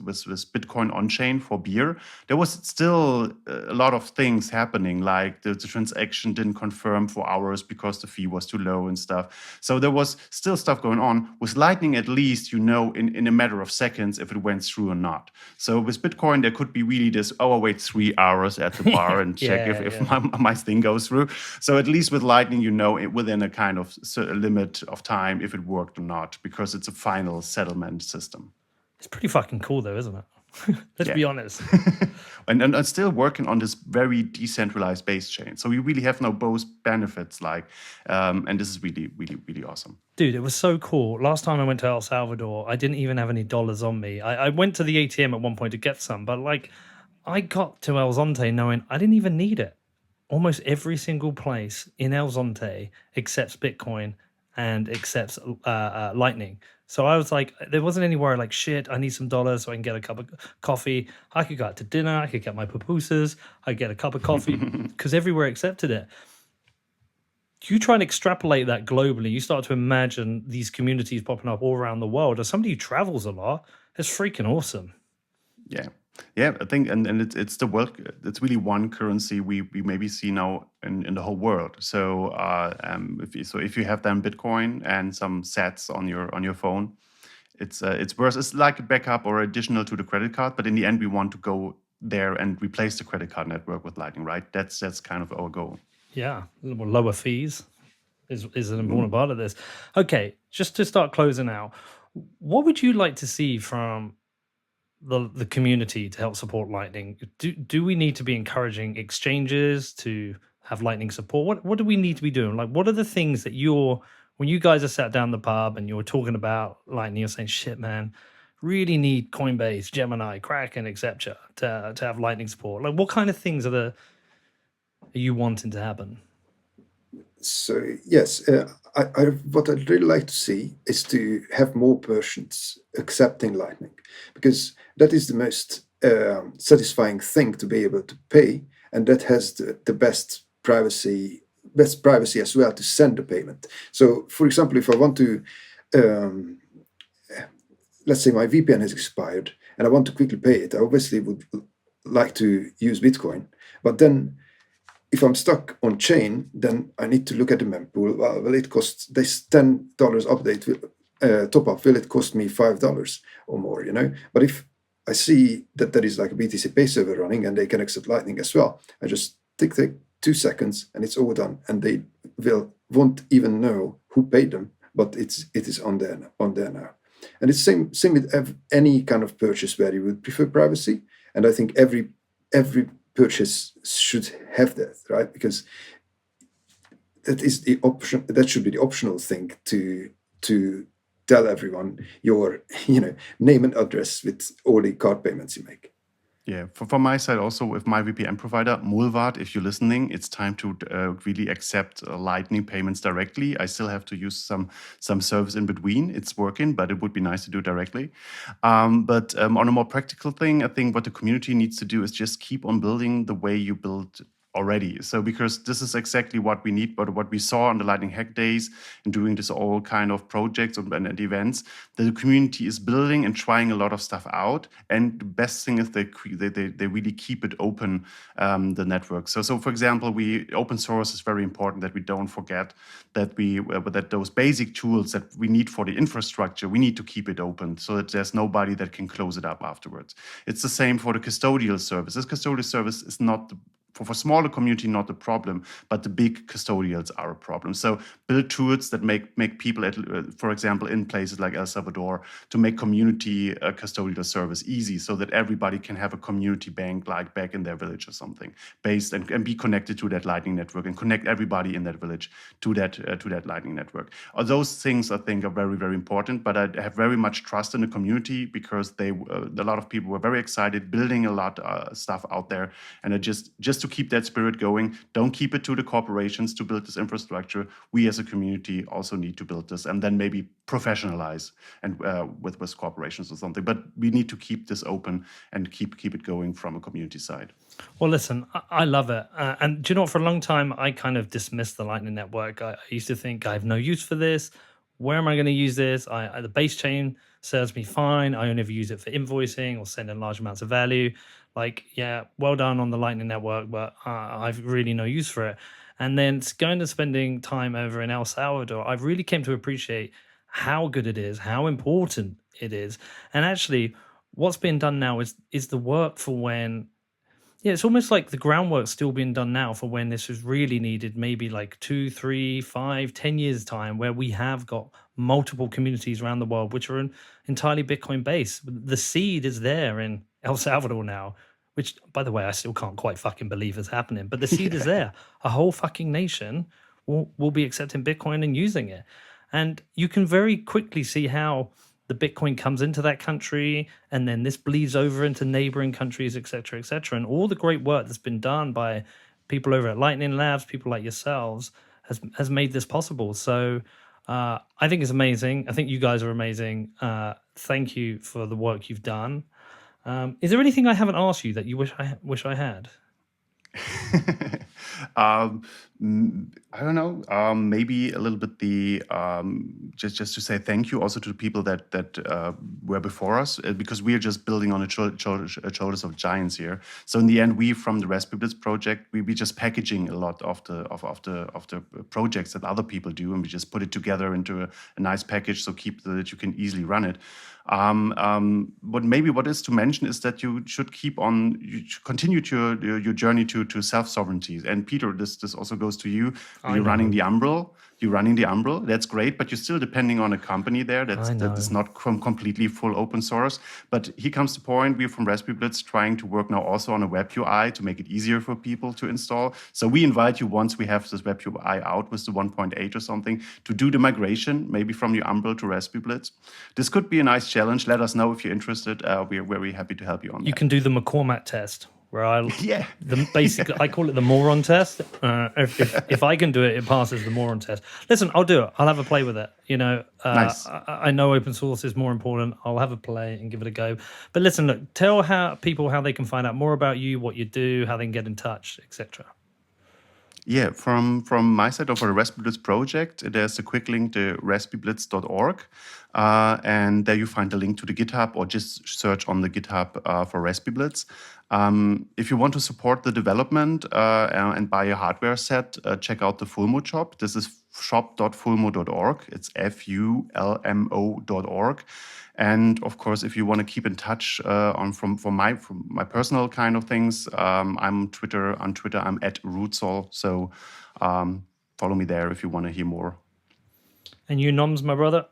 Speaker 2: Bitcoin on-chain for beer, there was still a lot of things happening, like the transaction didn't confirm for hours because the fee was too low and stuff. So there was still stuff going on. With Lightning, at least, in a matter of seconds if it went through or not. So with Bitcoin, there could be really this, I'll wait 3 hours at the bar and check if my thing goes through. So at least with Lightning, within a kind of limit of time if it worked or not, because it's a final settlement system.
Speaker 1: It's pretty fucking cool though, isn't it? Let's be honest.
Speaker 2: and I'm still working on this very decentralized base chain. So we really have now both benefits, and this is really, really, really awesome.
Speaker 1: Dude, it was so cool. Last time I went to El Salvador, I didn't even have any dollars on me. I went to the ATM at one point to get some, but I got to El Zonte knowing I didn't even need it. Almost every single place in El Zonte accepts Bitcoin and accepts Lightning. So I was like, there wasn't anywhere like, shit, I need some dollars so I can get a cup of coffee. I could go out to dinner. I could get my pupusas. I'd get a cup of coffee because everywhere accepted it. You try and extrapolate that globally. You start to imagine these communities popping up all around the world. As somebody who travels a lot, it's freaking awesome.
Speaker 2: Yeah, I think, and it's the world. It's really one currency we maybe see now in the whole world. So if you have then Bitcoin and some sats on your phone, it's worth. It's like a backup or additional to the credit card. But in the end, we want to go there and replace the credit card network with Lightning, right? That's kind of our goal.
Speaker 1: Yeah, lower fees is an important part of this. Okay, just to start closing out, what would you like to see from the community to help support Lightning? Do we need to be encouraging exchanges to have Lightning support? What do we need to be doing? Like, what are the things that when you guys are sat down the pub and you're talking about Lightning, you're saying, shit, man, really need Coinbase, Gemini, Kraken, etc. to have Lightning support? Like, what kind of things are you wanting to happen?
Speaker 3: So yes, what I'd really like to see is to have more Persians accepting Lightning, because that is the most satisfying thing to be able to pay, and that has the best privacy as well to send the payment. So, for example, if I want to, let's say my VPN has expired and I want to quickly pay it, I obviously would like to use Bitcoin, but then if I'm stuck on chain, then I need to look at the mempool. Well, it costs this $10 update top up. Will it cost me $5 or more? But if I see that there is like a BTC Pay server running and they can accept Lightning as well, I just take 2 seconds and it's all done, and they won't even know who paid them, but it is on there now. And it's same with any kind of purchase where you would prefer privacy, and I think every purchase should have that, right? Because that is the option. That should be the optional thing to tell everyone your name and address with all the card payments you make.
Speaker 2: Yeah, from my side also with my VPN provider, Mulvad, if you're listening, it's time to really accept Lightning payments directly. I still have to use some service in between. It's working, but it would be nice to do directly. But on a more practical thing, I think what the community needs to do is just keep on building the way you build already. So because this is exactly what we need, but what we saw on the Lightning Hack Days and doing this all kind of projects and events, the community is building and trying a lot of stuff out. And the best thing is they really keep it open, the network. So for example, open source is very important, that we don't forget that that those basic tools that we need for the infrastructure, we need to keep it open so that there's nobody that can close it up afterwards. It's the same for the custodial service. This custodial service is not for smaller community, not a problem, but the big custodials are a problem. So build tools that make people, for example, in places like El Salvador, to make community custodial service easy, so that everybody can have a community bank like back in their village or something, based and be connected to that Lightning network and connect everybody in that village to that Lightning network. Those things I think are very, very important. But I have very much trust in the community, because a lot of people were very excited, building a lot of stuff out there, and just to keep that spirit going. Don't keep it to the corporations to build this infrastructure. We as a community also need to build this, and then maybe professionalize and with corporations or something. But we need to keep this open and keep it going from a community side.
Speaker 1: Well, listen, I love it. And do you know what? For a long time, I kind of dismissed the Lightning Network. I used to think I have no use for this. Where am I going to use this? The base chain serves me fine. I only ever use it for invoicing or sending large amounts of value. Like, yeah, well done on the Lightning Network, but I've really no use for it. And then going to spending time over in El Salvador, I really came to appreciate how good it is, how important it is. And actually, what's being done now is the work for when... Yeah, it's almost like the groundwork's still being done now for when this is really needed, maybe like 2, 3, 5, 10 years' time, where we have got multiple communities around the world which are entirely Bitcoin based. The seed is there in El Salvador now, which, by the way, I still can't quite fucking believe is happening. But the seed is there. A whole fucking nation will be accepting Bitcoin and using it. And you can very quickly see how the Bitcoin comes into that country, and then this bleeds over into neighboring countries, et cetera, et cetera. And all the great work that's been done by people over at Lightning Labs, people like yourselves, has made this possible. So I think it's amazing. I think you guys are amazing. Thank you for the work you've done. Is there anything I haven't asked you that you wish I had?
Speaker 2: I don't know. Maybe a little bit just to say thank you also to the people that were before us, because we are just building on the shoulders of giants here. So in the end, we from the RaspiBlitz project, we just packaging a lot of the projects that other people do, and we just put it together into a nice package, so that you can easily run it. What is to mention is that you should continue your journey to self-sovereignty. And Peter, this also goes to you. You're running the Umbrel. That's great, but you're still depending on a company there that is not completely full open source. But here comes the point. We're from RaspiBlitz trying to work now also on a web UI to make it easier for people to install. So we invite you, once we have this web UI out with the 1.8 or something, to do the migration, maybe from your Umbrel to RaspiBlitz. This could be a nice challenge. Let us know if you're interested. We're very happy to help you on that.
Speaker 1: You can do the McCormack test, where I call it the moron test. If I can do it, it passes the moron test. Listen, I'll do it. I'll have a play with it.
Speaker 2: Nice.
Speaker 1: I know open source is more important. I'll have a play and give it a go. But listen, look, tell people how they can find out more about you, what you do, how they can get in touch, etc.
Speaker 2: Yeah, from my side of the RaspiBlitz project, there's a quick link to raspiblitz.org, and there you find the link to the GitHub, or just search on the GitHub for RaspiBlitz. If you want to support the development and buy a hardware set, check out the Fulmo shop. This is shop.fulmo.org. It's FULMO.org. And of course, if you want to keep in touch from my personal kind of things, I'm on Twitter. I'm at Rootzoll. So follow me there if you want to hear more.
Speaker 1: And you, Noms, my brother?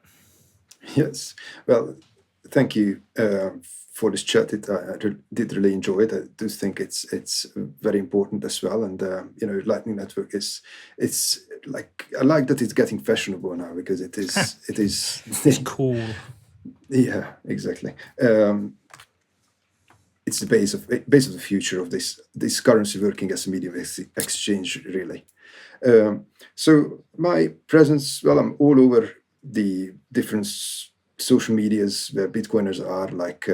Speaker 3: Yes. Well, thank you for this chat. I did really enjoy it. I do think it's very important as well. And Lightning Network it's like, I like that it's getting fashionable now, because it is
Speaker 1: it's cool.
Speaker 3: Yeah, exactly. It's the base of the future of this currency working as a medium of exchange, really. So my presence, well, I'm all over the different social medias where Bitcoiners are, like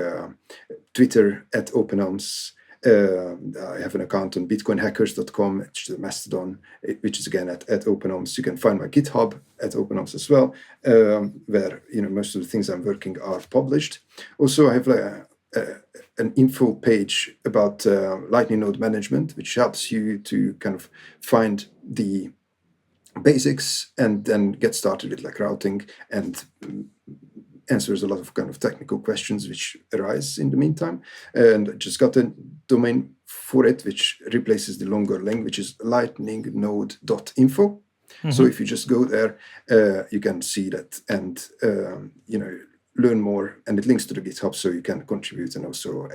Speaker 3: Twitter at Openoms I have an account on bitcoinhackers.com, which is a Mastodon, which is again at Openoms. You can find my GitHub at Openoms as well, where most of the things I'm working are published. Also, I have an info page about Lightning node management, which helps you to kind of find the basics and then get started with like routing, and answers a lot of kind of technical questions which arise in the meantime. And I just got a domain for it, which replaces the longer link, which is lightningnode.info. So if you just go there, you can see that and learn more, and it links to the GitHub, so you can contribute, and also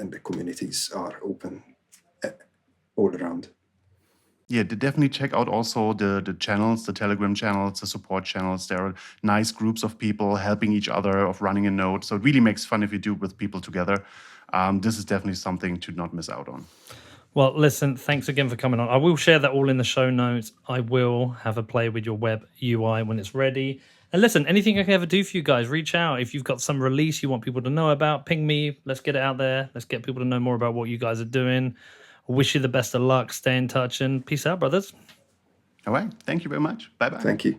Speaker 3: and the communities are open all around.
Speaker 2: Yeah, definitely check out also the channels, the Telegram channels, the support channels. There are nice groups of people helping each other of running a node. So it really makes fun if you do it with people together. This is definitely something to not miss out on.
Speaker 1: Well, listen, thanks again for coming on. I will share that all in the show notes. I will have a play with your web UI when it's ready. And listen, anything I can ever do for you guys, reach out. If you've got some release you want people to know about, ping me. Let's get it out there. Let's get people to know more about what you guys are doing. I wish you the best of luck. Stay in touch and peace out, brothers.
Speaker 2: All right. Thank you very much. Bye-bye.
Speaker 3: Thank you.